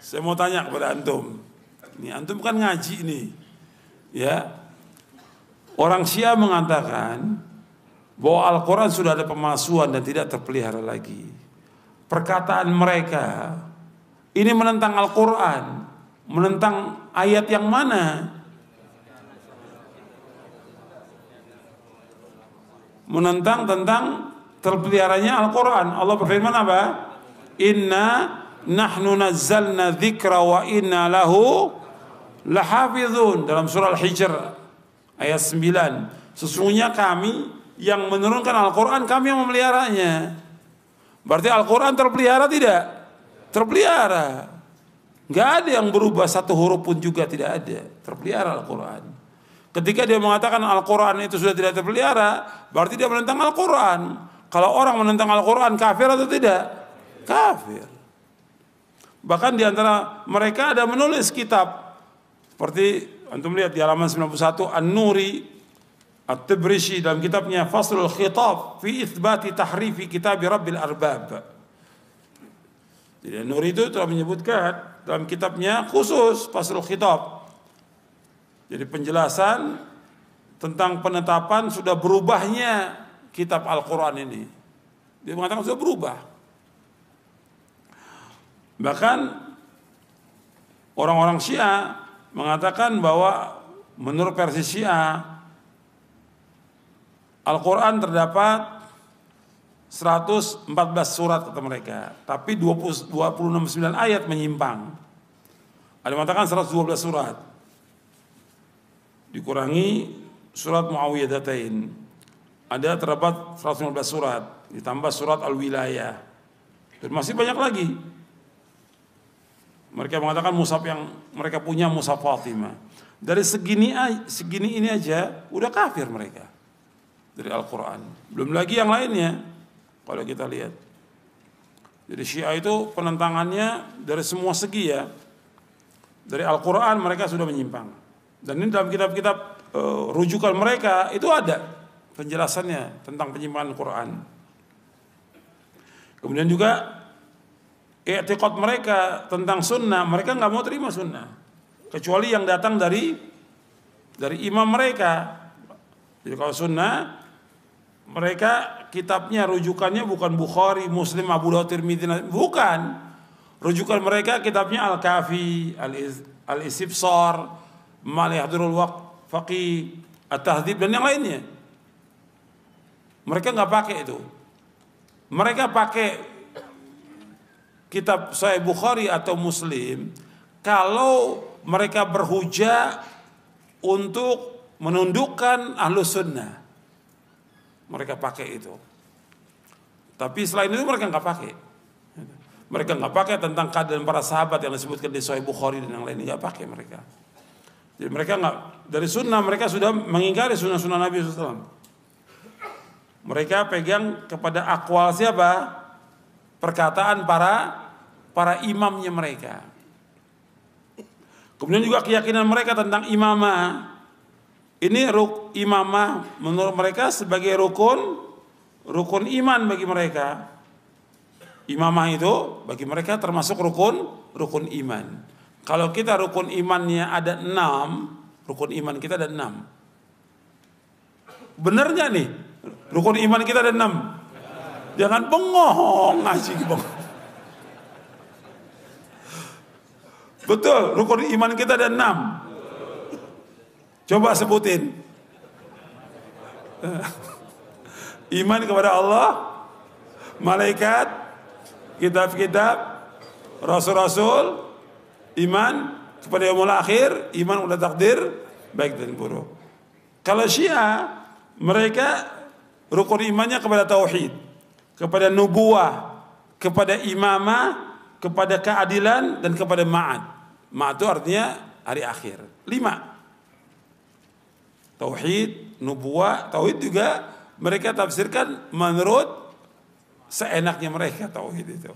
Saya mau tanya kepada antum. Ini antum kan ngaji nih. Ya. Orang Syiah mengatakan bahwa Al-Quran sudah ada pemalsuan dan tidak terpelihara lagi. Perkataan mereka ini menentang Al-Quran, menentang ayat yang mana? Menentang tentang terpeliharanya Al-Quran. Allah berfirman apa? Inna nahnu nazzalna dzikra wa inna lahu lahafizun, dalam surah Al-Hijr ayat 9. Sesungguhnya kami yang menurunkan Al-Quran, kami yang memeliharanya. Berarti Al-Quran terpelihara tidak? Terpelihara. Nggak ada yang berubah satu huruf pun juga, tidak ada. Terpelihara Al-Quran. Ketika dia mengatakan Al-Quran itu sudah tidak terpelihara, berarti dia menentang Al-Quran. Kalau orang menentang Al-Quran, kafir atau tidak? Kafir. Bahkan di antara mereka ada menulis kitab. Seperti antum lihat di halaman 91, An-Nuri At-Tibrisi dalam kitabnya Faslul Khitab fi Itsbati Tahrifi Kitab Rabbil Arbab. Jadi An-Nuri itu telah menyebutkan dalam kitabnya khusus Faslul Khitab. Jadi penjelasan tentang penetapan sudah berubahnya kitab Al-Quran ini. Dia mengatakan sudah berubah. Bahkan orang-orang Syiah mengatakan bahwa menurut versi Syiah Al-Quran terdapat 114 surat kata mereka, tapi 29 ayat menyimpang. Ada yang mengatakan 112 surat. Dikurangi surat Muawiyadatain. Ada terdapat 115 surat, ditambah surat Al-Wilayah. Dan masih banyak lagi. Mereka mengatakan mushaf yang mereka punya mushaf Fatimah. Dari segini ini aja udah kafir mereka dari Al-Quran. Belum lagi yang lainnya kalau kita lihat. Jadi Syiah itu penentangannya dari semua segi ya. Dari Al-Quran mereka sudah menyimpang. Dan ini dalam kitab-kitab rujukan mereka itu ada penjelasannya tentang penyimpangan Al-Quran. Kemudian juga i'tiqad mereka tentang sunnah, mereka nggak mau terima sunnah kecuali yang datang dari imam mereka. Jadi kalau sunnah mereka kitabnya rujukannya bukan Bukhari, Muslim, Abu Dawud, Tirmidzi, bukan. Rujukan mereka kitabnya Al-Kafi, Al-Istibsar, Malihadirul Faqih, At-Tahdzib dan yang lainnya. Mereka nggak pakai itu. Mereka pakai kitab Sahih Bukhari atau Muslim kalau mereka berhujah untuk menundukkan Ahlus Sunnah. Mereka pakai itu. Tapi selain itu mereka nggak pakai. Mereka nggak pakai tentang keadaan para sahabat yang disebutkan di Sahih Bukhari dan yang lainnya, nggak pakai mereka. Jadi mereka nggak, dari sunnah mereka sudah mengingkari sunnah-sunnah Nabi SAW. Mereka pegang kepada akwal siapa? Perkataan para imamnya mereka. Kemudian juga keyakinan mereka tentang imamah. Ini imamah menurut mereka sebagai rukun iman bagi mereka. Imamah itu bagi mereka termasuk rukun iman. Kalau kita rukun imannya ada 6, rukun iman kita ada 6. Benar nggak nih? Rukun iman kita ada 6. Jangan bengong ngaji bengong. Betul, rukun iman kita ada 6. Coba sebutin. Iman kepada Allah, malaikat, kitab-kitab, rasul-rasul, iman kepada yaumul akhir, iman kepada takdir baik dan buruk. Kalau Syiah, mereka rukun imannya kepada tauhid, kepada nubuwah, kepada imamah, kepada keadilan dan kepada ma'ad. Ma'ad itu artinya hari akhir. 5. Tauhid, nubuwah, tauhid juga mereka tafsirkan menurut seenaknya mereka tauhid itu.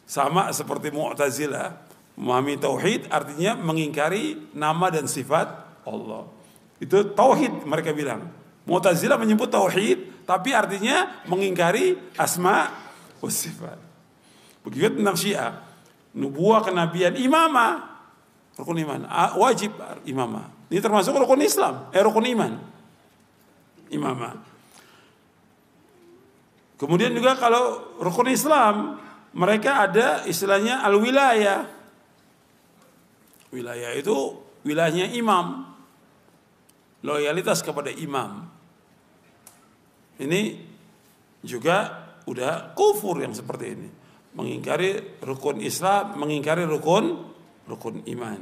Sama seperti Mu'tazilah, memahami tauhid artinya mengingkari nama dan sifat Allah. Itu tauhid mereka bilang. Mu'tazilah menyebut tauhid tapi artinya mengingkari asma wa sifat. Begitu tentang Syiah. nubuah, kenabian, imamah. Rukun iman, wajib imamah. Ini termasuk rukun Islam, rukun iman. Imamah. Kemudian juga kalau rukun Islam, mereka ada istilahnya al-wilayah. Wilayah itu wilayahnya imam. Loyalitas kepada imam. Ini juga udah kufur yang seperti ini. Mengingkari rukun Islam, mengingkari rukun iman.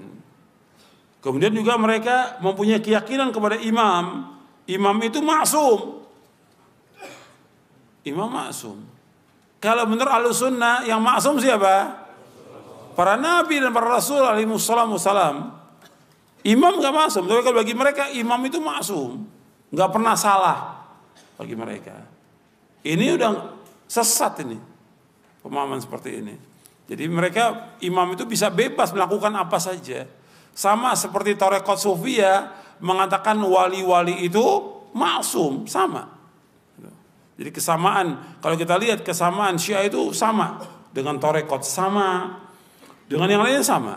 Kemudian juga mereka mempunyai keyakinan kepada imam. Imam itu maksum. Imam maksum. Kalau menurut Ahlussunnah yang maksum siapa? Para nabi dan para rasul alaihi wassalam. Imam enggak maksum, tapi kalau bagi mereka imam itu maksum, enggak pernah salah bagi mereka. Ini udah sesat ini. Pemahaman seperti ini. Jadi mereka imam itu bisa bebas melakukan apa saja. Sama seperti Tarekat Sufiyah mengatakan wali-wali itu maksum, sama. Jadi kesamaan, kalau kita lihat kesamaan Syiah itu sama dengan Tarekat, sama dengan yang lainnya sama.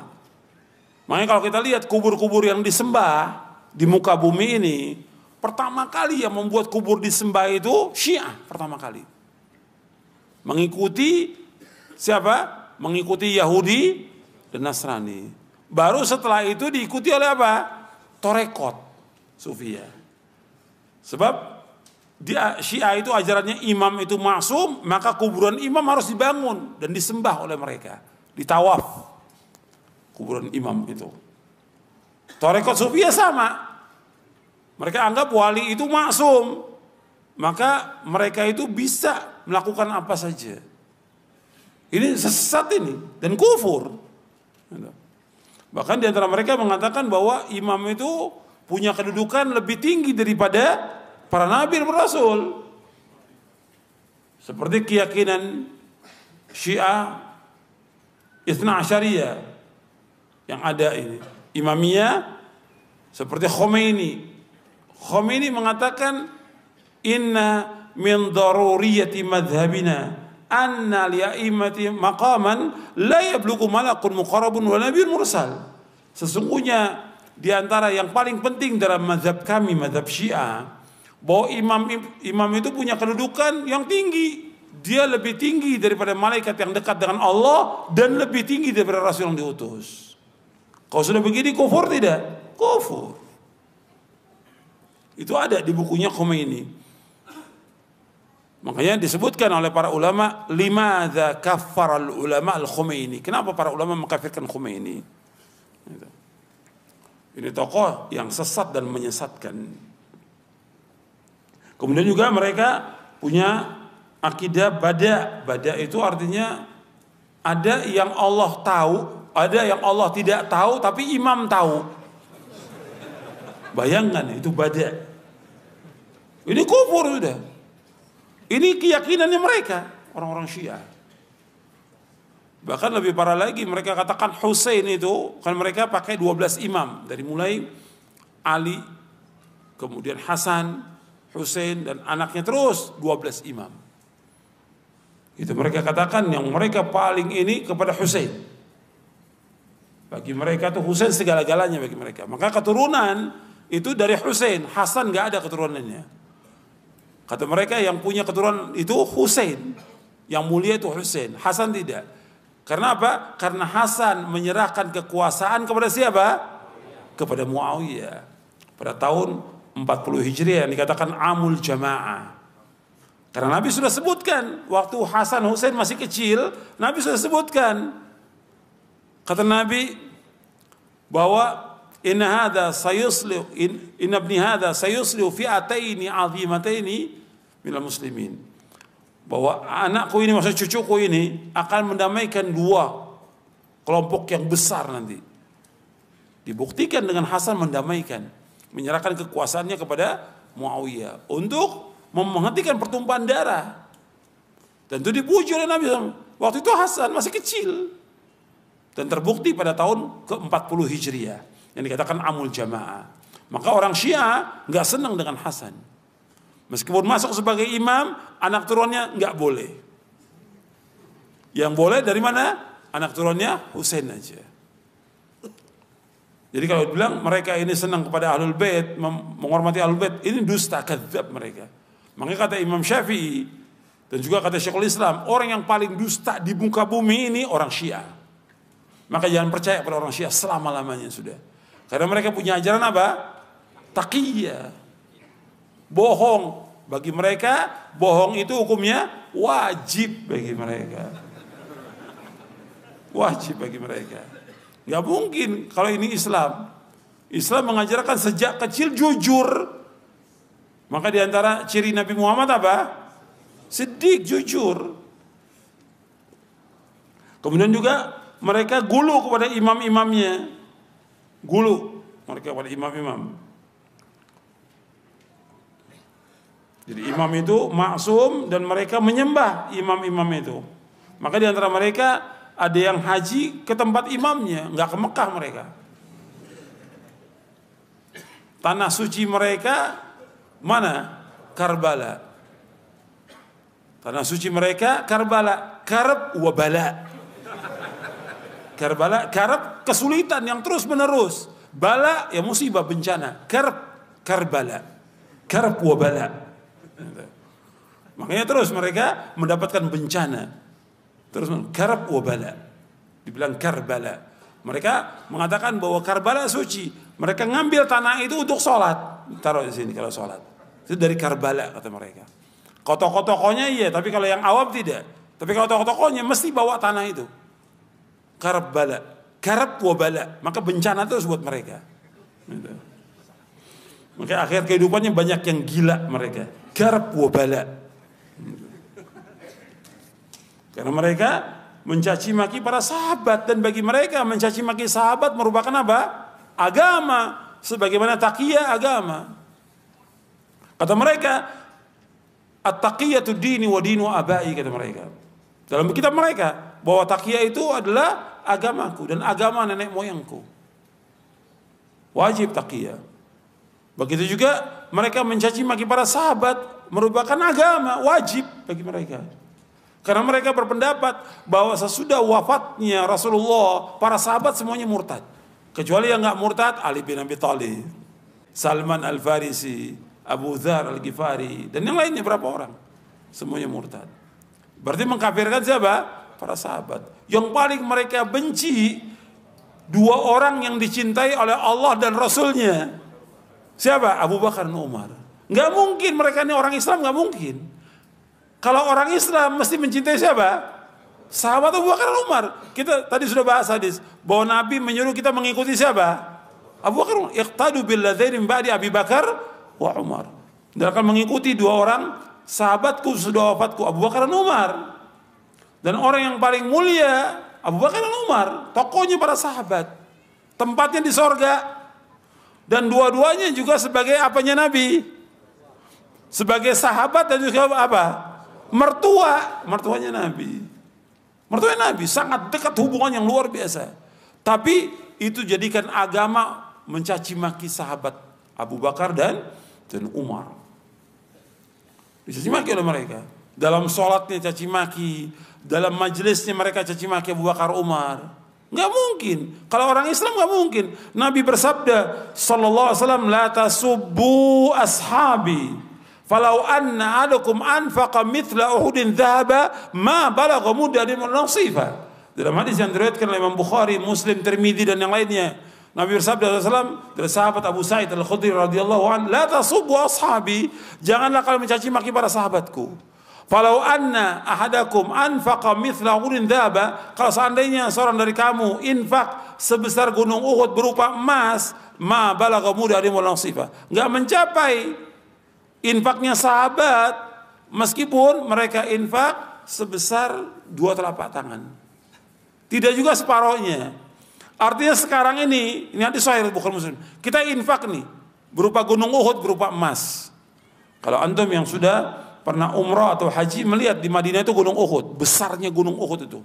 Makanya kalau kita lihat kubur-kubur yang disembah di muka bumi ini, pertama kali yang membuat kubur disembah itu Syiah pertama kali. Mengikuti siapa? Mengikuti Yahudi dan Nasrani. Baru setelah itu diikuti oleh apa? Tarekat Sufiyah. Sebab di Syiah itu ajarannya imam itu maksum, maka kuburan imam harus dibangun dan disembah oleh mereka, ditawaf kuburan imam itu. Tarekat Sufiyah sama. Mereka anggap wali itu maksum, maka mereka itu bisa melakukan apa saja. Ini sesat ini dan kufur. Bahkan di antara mereka mengatakan bahwa imam itu punya kedudukan lebih tinggi daripada para nabi dan rasul. Seperti keyakinan Syiah Itsna Asyariyah yang ada ini. Imamiyah seperti Khomeini. Khomeini mengatakan inna min daruriyati madhabina anna li'aimati maqaman la yablughu malakun muqarrabun wa nabiyyun mursal. Sesungguhnya di antara yang paling penting dalam mazhab kami, mazhab Syiah, bahwa imam itu punya kedudukan yang tinggi. Dia lebih tinggi daripada malaikat yang dekat dengan Allah dan lebih tinggi daripada rasul yang diutus. Kalau sudah begini kufur tidak? Kufur. Itu ada di bukunya Khomeini. Makanya disebutkan oleh para ulama, limadza kaffara al-ulama al-Khomeini. Kenapa para ulama mengkafirkan Khomeini? Ini tokoh yang sesat dan menyesatkan. Kemudian juga mereka punya akidah bada. Bada itu artinya ada yang Allah tahu, ada yang Allah tidak tahu, tapi imam tahu. Bayangkan itu bada. Ini kufur sudah. Ini keyakinannya mereka, orang-orang Syiah. Bahkan lebih parah lagi, mereka katakan Husain itu, kan mereka pakai 12 imam. Dari mulai Ali, kemudian Hasan, Husain, dan anaknya terus 12 imam. Itu mereka katakan yang mereka paling ini kepada Husain. Bagi mereka itu Husain segala-galanya bagi mereka. Maka keturunan itu dari Husain, Hasan gak ada keturunannya. Kata mereka yang punya keturunan itu Husain, yang mulia itu Husain, Hasan tidak. Karena apa? Karena Hasan menyerahkan kekuasaan kepada siapa? Kepada Muawiyah. Pada tahun 40 Hijriah yang dikatakan Amul Jamaah. Karena Nabi sudah sebutkan waktu Hasan Husain masih kecil, Nabi sudah sebutkan. Kata Nabi bahwa inna ibni hadha sayuslihu fi'ataini 'azimataini minal muslimin. Bahwa anakku ini, maksudnya cucuku ini akan mendamaikan dua kelompok yang besar nanti. Dibuktikan dengan Hasan mendamaikan, menyerahkan kekuasaannya kepada Muawiyah untuk menghentikan pertumpahan darah. Dan itu dipuji oleh Nabi SAW. Waktu itu Hasan masih kecil. Dan terbukti pada tahun ke-40 Hijriah yang dikatakan Amul Jamaah. Maka orang Syiah nggak senang dengan Hasan. Meskipun masuk sebagai imam, anak turunnya nggak boleh. Yang boleh dari mana? anak turunnya Husain aja. Jadi kalau bilang mereka ini senang kepada Ahlul Bait, menghormati Ahlul Bait, ini dusta, kadzab mereka. Makanya kata Imam Syafi'i dan juga kata Syekhul Islam, orang yang paling dusta di muka bumi ini orang Syiah. Maka jangan percaya pada orang Syiah selama-lamanya sudah. Karena mereka punya ajaran apa? Taqiyah. Bohong. Bagi mereka, bohong itu hukumnya wajib bagi mereka. Wajib bagi mereka. Gak mungkin kalau ini Islam. Islam mengajarkan sejak kecil jujur. Maka diantara ciri Nabi Muhammad apa? Siddiq, jujur. Kemudian juga mereka gulu kepada imam-imamnya. Gulu mereka kepada imam-imam. Jadi imam itu maksum dan mereka menyembah imam-imam itu. Maka di antara mereka ada yang haji ke tempat imamnya, nggak ke Mekah mereka. Tanah suci mereka mana? Karbala. Tanah suci mereka Karbala, karab wabala. Karbala, karab kesulitan yang terus menerus. Bala ya musibah bencana. Karbala, karab wabala. Makanya terus mereka mendapatkan bencana. Terus karab wabala. Dibilang Karbala. Mereka mengatakan bahwa Karbala suci. Mereka ngambil tanah itu untuk sholat. Taruh di sini kalau sholat. Itu dari Karbala kata mereka. Kalau tokoh-tokohnya iya, tapi kalau yang awam tidak. Tapi kalau tokoh-tokohnya mesti bawa tanah itu. Karbala, karab wabala. Maka bencana terus buat mereka. Maka akhir kehidupannya banyak yang gila mereka. Karab wabala. Karena mereka mencaci maki para sahabat, dan bagi mereka mencaci maki sahabat merupakan apa? Agama, sebagaimana taqiyah agama. Kata mereka, at-taqiyatu dini wa dinu abai, kata mereka. Dalam kitab mereka bahwa taqiyah itu adalah agamaku dan agama nenek moyangku. Wajib taqiyah. Begitu juga mereka mencaci maki para sahabat merupakan agama, wajib bagi mereka. Karena mereka berpendapat bahwa sesudah wafatnya Rasulullah, para sahabat semuanya murtad. Kecuali yang nggak murtad, Ali bin Abi Thalib, Salman Al-Farisi, Abu Dzar Al-Ghifari, dan yang lainnya berapa orang. Semuanya murtad. Berarti mengkafirkan siapa? Para sahabat. Yang paling mereka benci, dua orang yang dicintai oleh Allah dan Rasulnya. Siapa? Abu Bakar dan Umar. Nggak mungkin mereka ini orang Islam, nggak mungkin. Kalau orang Islam mesti mencintai siapa? Sahabat Abu Bakar dan Umar. Kita tadi sudah bahas hadis bahwa Nabi menyuruh kita mengikuti siapa? Abu Bakar. Iqtadu bil ladzina min ba'di Abi Bakar wa Umar. Dan akan mengikuti dua orang sahabatku sudah wafatku, Abu Bakar dan Umar. Dan orang yang paling mulia Abu Bakar dan Umar, tokohnya para sahabat. Tempatnya di sorga. Dan dua-duanya juga sebagai apanya Nabi? Sebagai sahabat dan juga apa? Mertuanya Nabi. Mertuanya Nabi, sangat dekat hubungan yang luar biasa. Tapi itu jadikan agama mencaci maki sahabat Abu Bakar dan Umar. Dicaci maki oleh mereka. Dalam sholatnya caci maki, dalam majelisnya mereka caci maki Abu Bakar, Umar. Nggak mungkin. Kalau orang Islam nggak mungkin. Nabi bersabda, sallallahu alaihi wasallam, la tasubbu ashabi. Falau anna adakum anfaqa mithla Uhudin dhahaba ma balagha muddadim nasifa. Dalam hadis yang diriwayatkan oleh Imam Bukhari, Muslim, Tirmidzi dan yang lainnya, Nabi bersabda SAW dari sahabat Abu Sa'id Al-Khudri radhiyallahu anhu, la tasubbu ashabi, janganlah kalian mencaci maki para sahabatku. Falau anna ahadakum anfaqa mithla Uhudin dhahaba, kalau seandainya seorang dari kamu infak sebesar gunung Uhud berupa emas, ma balagha muddadim nasifa, enggak mencapai infaknya sahabat, meskipun mereka infak sebesar 2 telapak tangan. Tidak juga separohnya. Artinya sekarang ini hadis sahih Bukhari Muslim. Kita infak nih, berupa gunung Uhud, berupa emas. Kalau antum yang sudah pernah umrah atau haji melihat di Madinah itu gunung Uhud, besarnya gunung Uhud itu.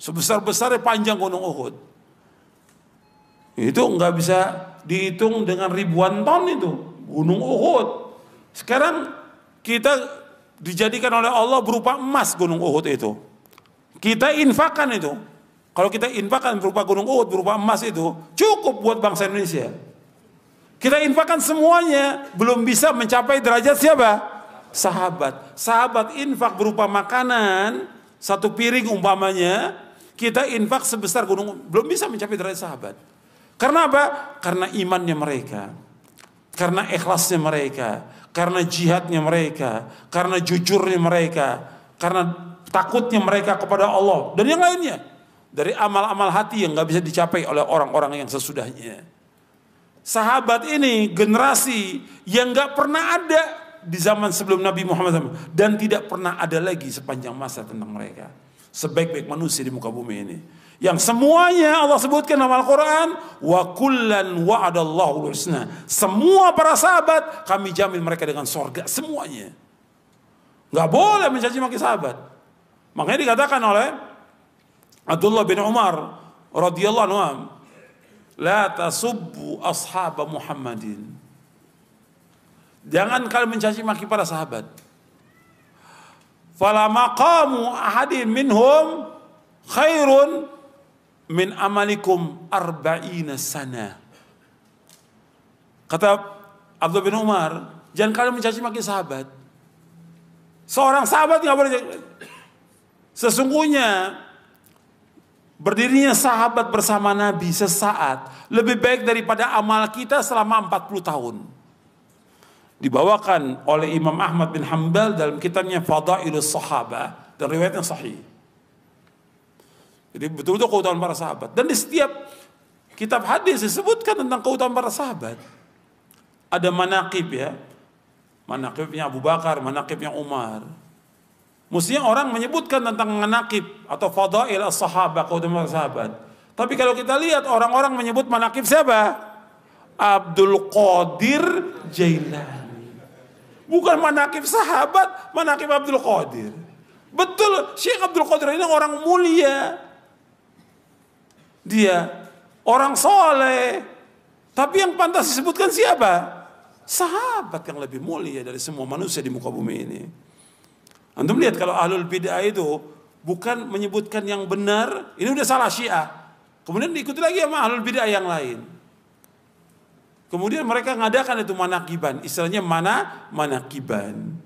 Sebesar-besarnya panjang gunung Uhud. Itu nggak bisa dihitung dengan ribuan ton itu, gunung Uhud. Sekarang kita dijadikan oleh Allah berupa emas gunung Uhud itu. Kita infakkan itu. Kalau kita infakkan berupa gunung Uhud, berupa emas itu cukup buat bangsa Indonesia. Kita infakkan semuanya, belum bisa mencapai derajat siapa? Sahabat. Sahabat infak berupa makanan, satu piring umpamanya, kita infak sebesar gunung, belum bisa mencapai derajat sahabat. Karena apa? Karena imannya mereka, karena ikhlasnya mereka, karena jihadnya mereka, karena jujurnya mereka, karena takutnya mereka kepada Allah, dan yang lainnya. Dari amal-amal hati yang gak bisa dicapai oleh orang-orang yang sesudahnya. Sahabat ini generasi yang gak pernah ada di zaman sebelum Nabi Muhammad SAW. Dan tidak pernah ada lagi sepanjang masa tentang mereka. Sebaik-baik manusia di muka bumi ini. Yang semuanya Allah sebutkan dalam Al-Quran. Wa kullan wa'adallahu husna. Semua para sahabat kami jamin mereka dengan sorga. Semuanya. Gak boleh mencaci maki sahabat. Makanya dikatakan oleh Abdullah bin Umar radhiyallahu anhu, la tasubbu ashab Muhammadin. Jangan kalian mencaci maki para sahabat. Fala maqamu ahadin minhum khairun min amalikum arba'ina sana. Kata Abdullah bin Umar, jangan kalian mencaci maki sahabat. Seorang sahabat nggak boleh. Sesungguhnya berdirinya sahabat bersama Nabi sesaat lebih baik daripada amal kita selama 40 tahun. Dibawakan oleh Imam Ahmad bin Hanbal dalam kitabnya Fadailus Sahabah dan riwayatnya sahih. Jadi betul-betul keutamaan para sahabat. Dan di setiap kitab hadis disebutkan tentang keutamaan para sahabat. Ada manaqib ya. Manaqibnya Abu Bakar, manaqibnya Umar. Mestinya orang menyebutkan tentang manaqib atau fadail as-sahabah, keutamaan sahabat. Tapi kalau kita lihat orang-orang menyebut manaqib siapa? Abdul Qadir Jailani. Bukan manaqib sahabat, manaqib Abdul Qadir. Betul, Syekh Abdul Qadir ini orang mulia. Dia orang soleh. Tapi yang pantas disebutkan siapa? Sahabat yang lebih mulia dari semua manusia di muka bumi ini. Antum lihat kalau ahlul bid'ah itu bukan menyebutkan yang benar, ini udah salah Syiah. Kemudian diikuti lagi sama ahlul bid'ah yang lain. Kemudian mereka ngadakan itu manakiban, istilahnya manakiban.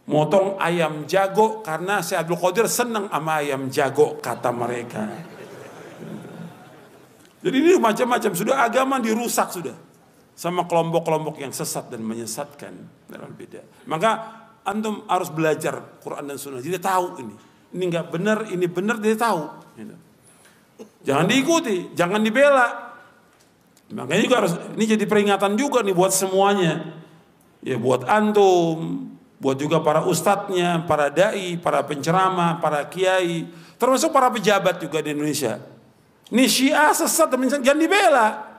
Motong ayam jago karena Syekh Abdul Qadir senang sama ayam jago kata mereka. Jadi ini macam-macam, sudah agama dirusak sudah sama kelompok-kelompok yang sesat dan menyesatkan dalam bid'ah. Maka antum harus belajar Quran dan Sunnah. Jadi tahu ini nggak benar, ini benar, dia tahu. Jangan diikuti, jangan dibela. Makanya juga harus, ini jadi peringatan juga nih buat semuanya. Ya buat antum, buat juga para ustadznya, para dai, para penceramah, para kiai, termasuk para pejabat juga di Indonesia. Ini Syiah sesat, jangan dibela.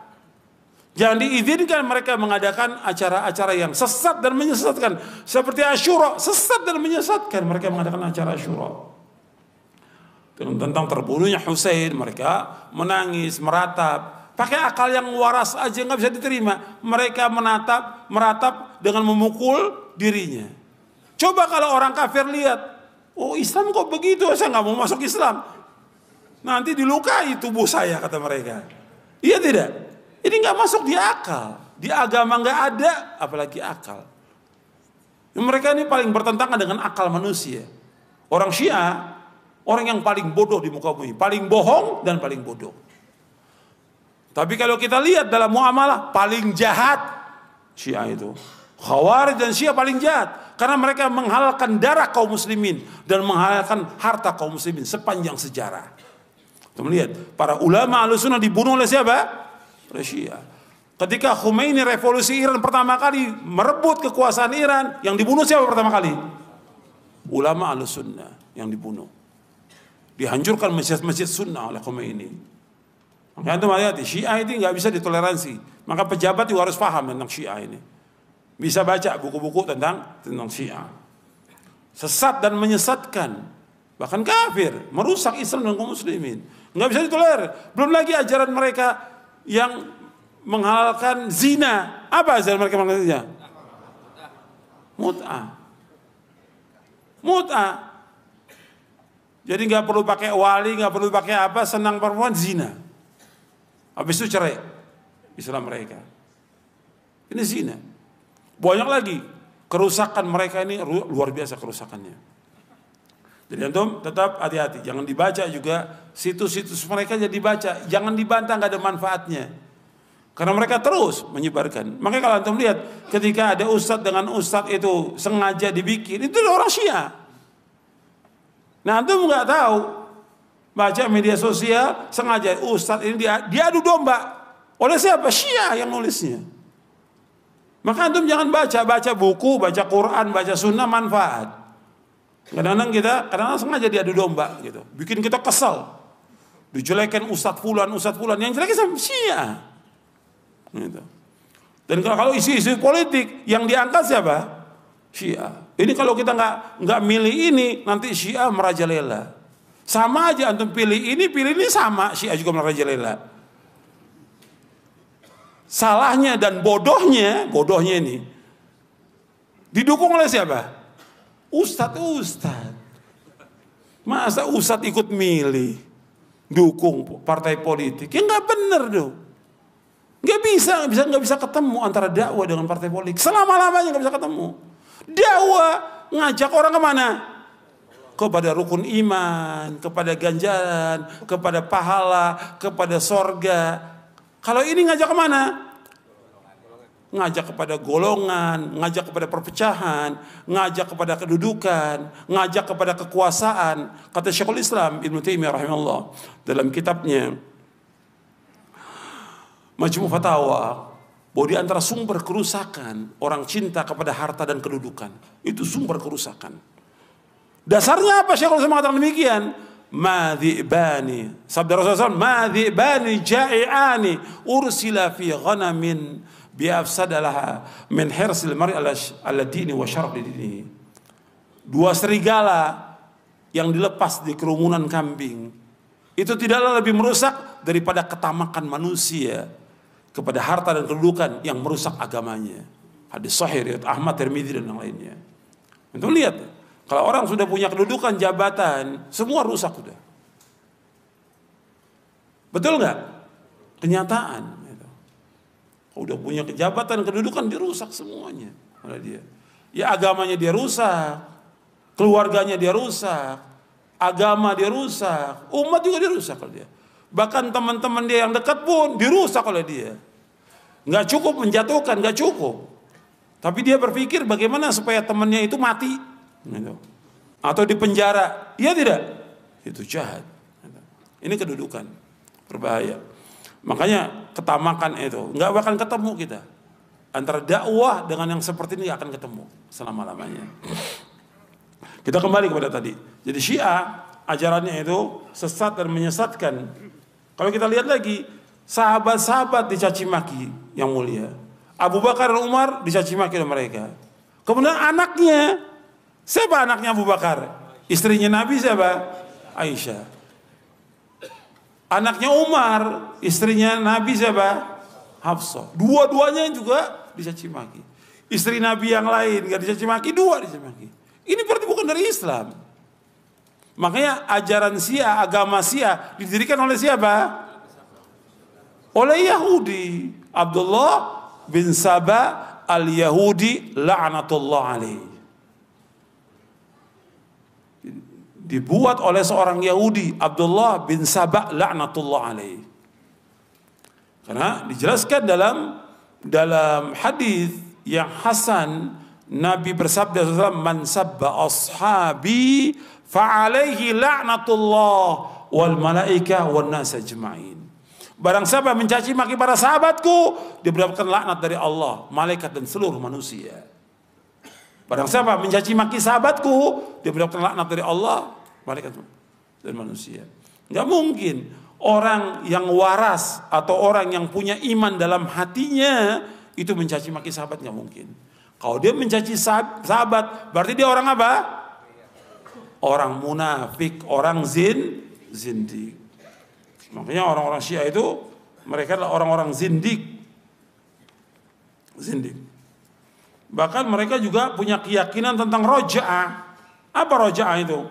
Jangan diizinkan mereka mengadakan acara-acara yang sesat dan menyesatkan. Seperti Asyura, sesat dan menyesatkan. Mereka mengadakan acara Asyura. Tentang terbunuhnya Husain, mereka menangis, meratap. Pakai akal yang waras aja nggak bisa diterima. Mereka meratap dengan memukul dirinya. Coba kalau orang kafir lihat, oh Islam kok begitu, saya nggak mau masuk Islam. Nanti dilukai tubuh saya, kata mereka. Iya tidak? Ini nggak masuk di akal, di agama nggak ada, apalagi akal. Mereka ini paling bertentangan dengan akal manusia. Orang Syiah, orang yang paling bodoh di muka bumi, paling bohong dan paling bodoh. Tapi kalau kita lihat dalam muamalah, paling jahat Syiah itu. Khawarij dan Syiah paling jahat karena mereka menghalalkan darah kaum muslimin dan menghalalkan harta kaum muslimin sepanjang sejarah. Kita lihat para ulama Ahlussunnah dibunuh oleh siapa? Syiah. Ketika Khomeini revolusi Iran pertama kali merebut kekuasaan Iran, yang dibunuh siapa pertama kali? Ulama Ahlussunnah yang dibunuh. Dihancurkan masjid-masjid sunnah oleh Khomeini. Makanya itu hati, Syiah ini nggak bisa ditoleransi. Maka pejabat juga harus paham tentang Syiah ini. Bisa baca buku-buku tentang Syiah. Sesat dan menyesatkan, bahkan kafir, merusak Islam dan kaum muslimin. Nggak bisa ditolerir. Belum lagi ajaran mereka yang menghalalkan zina. Apa ajaran mereka menghalalkan zina? Mut'ah. Jadi nggak perlu pakai wali, nggak perlu pakai apa, senang perempuan zina. Habis itu cerai. Islam mereka. Ini zina. Banyak lagi kerusakan mereka ini luar biasa kerusakannya. Jadi antum tetap hati-hati, jangan dibaca juga situs-situs mereka jadi dibaca, jangan dibantah, nggak ada manfaatnya. Karena mereka terus menyebarkan. Makanya kalau antum lihat ketika ada ustadz dengan ustadz itu sengaja dibikin, itu orang Syiah. Nah antum nggak tahu, baca media sosial sengaja ustadz ini diadu domba oleh siapa? Syiah yang nulisnya. Maka antum jangan baca buku, baca Quran, baca sunnah manfaat. Kadang-kadang sengaja diadu domba gitu, bikin kita kesal. Dijelekan ustadz fulan yang jelekin sama Syiah. Gitu. Dan kalau isu-isu politik yang diangkat siapa? Syiah. Ini kalau kita nggak milih ini, nanti Syiah merajalela. Sama aja antum pilih ini sama, Syiah juga merajalela. Salahnya dan bodohnya ini didukung oleh siapa? Ustadz. Masa ustadz ikut milih, dukung partai politik? Ya nggak bener dong. Nggak bisa ketemu antara dakwah dengan partai politik. Selama-lamanya nggak bisa ketemu. Dakwah ngajak orang kemana? Kepada rukun iman, kepada ganjaran, kepada pahala, kepada sorga. Kalau ini ngajak kemana? Ngajak kepada golongan, ngajak kepada perpecahan, ngajak kepada kedudukan, ngajak kepada kekuasaan. Kata Syekhul Islam Ibnu Taimiyah rahimahullah dalam kitabnya Majmu' Fatawa, bahwa di antara sumber kerusakan orang cinta kepada harta dan kedudukan, itu sumber kerusakan. Dasarnya apa? Syekhul Islam mengatakan demikian. Madhibani, sabda Rasulullah SAW, madhibani ja'i'ani ursila fi ghanamin biafsadalaha min hirsil mar'i ala dini wa syaraf dini. Dua serigala yang dilepas di kerumunan kambing, itu tidaklah lebih merusak daripada ketamakan manusia kepada harta dan kedudukan yang merusak agamanya. Hadis sahih riwayat Ahmad, Tirmidzi dan yang lainnya. Untuk lihat, kalau orang sudah punya kedudukan, jabatan, semua rusak sudah. Betul nggak? Kenyataan. Kalau udah punya jabatan, kedudukan, dirusak semuanya oleh dia. Ya agamanya dia rusak, keluarganya dia rusak, agama dia rusak, umat juga dirusak oleh dia. Bahkan teman-teman dia yang dekat pun dirusak oleh dia. Nggak cukup menjatuhkan, nggak cukup. Tapi dia berpikir bagaimana supaya temannya itu mati, gitu. Atau dipenjara. Iya tidak? Itu jahat. Ini kedudukan, berbahaya. Makanya ketamakan itu nggak bakal ketemu kita. Antara dakwah dengan yang seperti ini akan ketemu selama-lamanya. Kita kembali kepada tadi. Jadi Syiah ajarannya itu sesat dan menyesatkan. Kalau kita lihat lagi, sahabat-sahabat dicaci maki yang mulia. Abu Bakar dan Umar dicaci maki oleh mereka. Kemudian anaknya, siapa anaknya Abu Bakar? Istrinya Nabi siapa? Aisyah. Anaknya Umar, istrinya Nabi siapa? Hafsah. Dua-duanya juga dicaci maki. Istri Nabi yang lain gak dicaci maki, dua dicaci maki. Ini berarti bukan dari Islam. Makanya ajaran Syiah, agama Syiah didirikan oleh siapa? Oleh Yahudi. Abdullah bin Saba al-Yahudi la'natullah alaih. Dibuat oleh seorang Yahudi, Abdullah bin Saba la'natullah alaih. Karena dijelaskan dalam hadis yang hasan, Nabi bersabda, man sabba ashabi fa'alaihi la'natullah wal malaika wan nas ajma'in. Barang siapa mencaci maki para sahabatku, dia mendapatkan laknat dari Allah, malaikat dan seluruh manusia. Barang siapa mencaci maki sahabatku, dia mendapatkan laknat dari Allah, malaikat dan manusia. Enggak mungkin orang yang waras atau orang yang punya iman dalam hatinya itu mencaci maki sahabat, enggak mungkin. Kalau dia mencaci sahabat, berarti dia orang apa? Orang munafik, orang zindik. Makanya orang-orang Syiah itu mereka adalah orang-orang zindik. Bahkan mereka juga punya keyakinan tentang roja'ah. Apa roja'ah itu?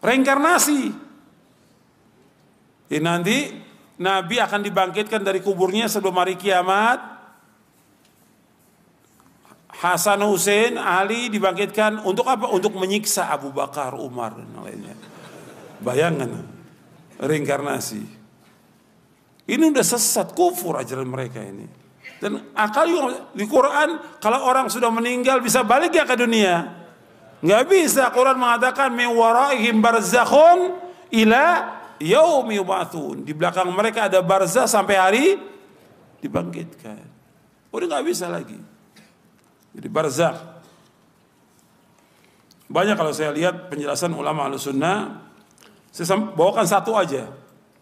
reinkarnasi. Jadi nanti Nabi akan dibangkitkan dari kuburnya sebelum hari kiamat. Hasan, Hussein, Ali dibangkitkan untuk apa? Untuk menyiksa Abu Bakar, Umar dan lainnya. Bayangkan reinkarnasi. Ini udah sesat, kufur ajaran mereka ini. Dan akal juga di Quran, kalau orang sudah meninggal bisa balik ya ke dunia? Nggak bisa. Quran mengatakan min waraihim barzakhun ila yaumi yub'atsun. Di belakang mereka ada barzah sampai hari dibangkitkan. Udah nggak bisa lagi. Jadi barzakh. Banyak kalau saya lihat penjelasan ulama Ahlussunnah, saya bawakan satu aja.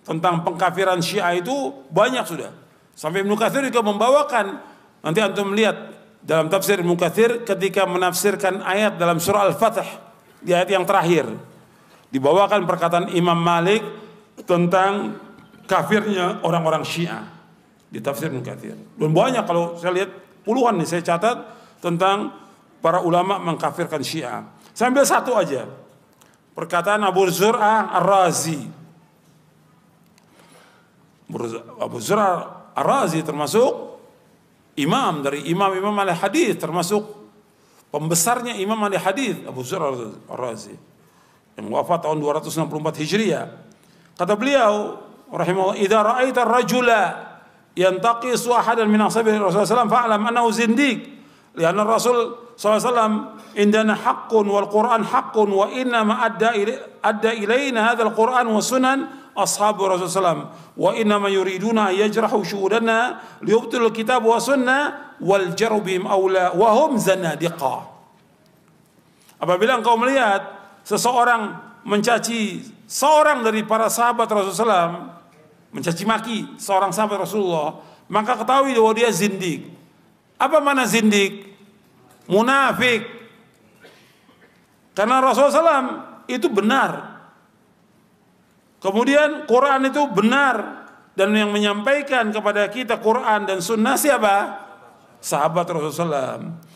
Tentang pengkafiran Syiah itu banyak sudah. Sampai Ibnu Katsir juga membawakan. Nanti antum lihat dalam tafsir Ibnu Katsir ketika menafsirkan ayat dalam surah Al-Fath di ayat yang terakhir. Dibawakan perkataan Imam Malik tentang kafirnya orang-orang Syiah di tafsir Ibnu Katsir. Dan banyak kalau saya lihat puluhan nih saya catat tentang para ulama mengkafirkan Syiah. Saya ambil satu aja. Perkataan Abu Zur'ah Ar-Razi. Abu Zur'ah Ar-Razi termasuk imam dari imam-imam ahli hadis, termasuk pembesarnya imam ahli hadis Abu Zur'ah Ar-Razi yang wafat tahun 264 Hijriah. Kata beliau rahimahullah, "Idza ra'aita ar-rajula yantaqisu ahadan min ashabi Rasulullah sallallahu alaihi wasallam fa'lam annahu zindiq." Lianna Rasul SAW indana haqqun wal Quran haqqun wa innama adda ilayna hadzal Quran wa sunan ashabu Rasul SAW wa innama yuriduna yajrahu syuhudana liyubtilul kitab wa sunnah wal jaru bihim awla wa hum zanadiqa. Apabila engkau melihat seseorang mencaci seorang dari para sahabat Rasulullah SAW, mencaci maki seorang sahabat Rasulullah, maka ketahui bahwa dia zindik. Apa mana zindik? Munafik. Karena Rasulullah SAW itu benar. Kemudian Quran itu benar. Dan yang menyampaikan kepada kita Quran dan Sunnah siapa? Sahabat Rasulullah SAW.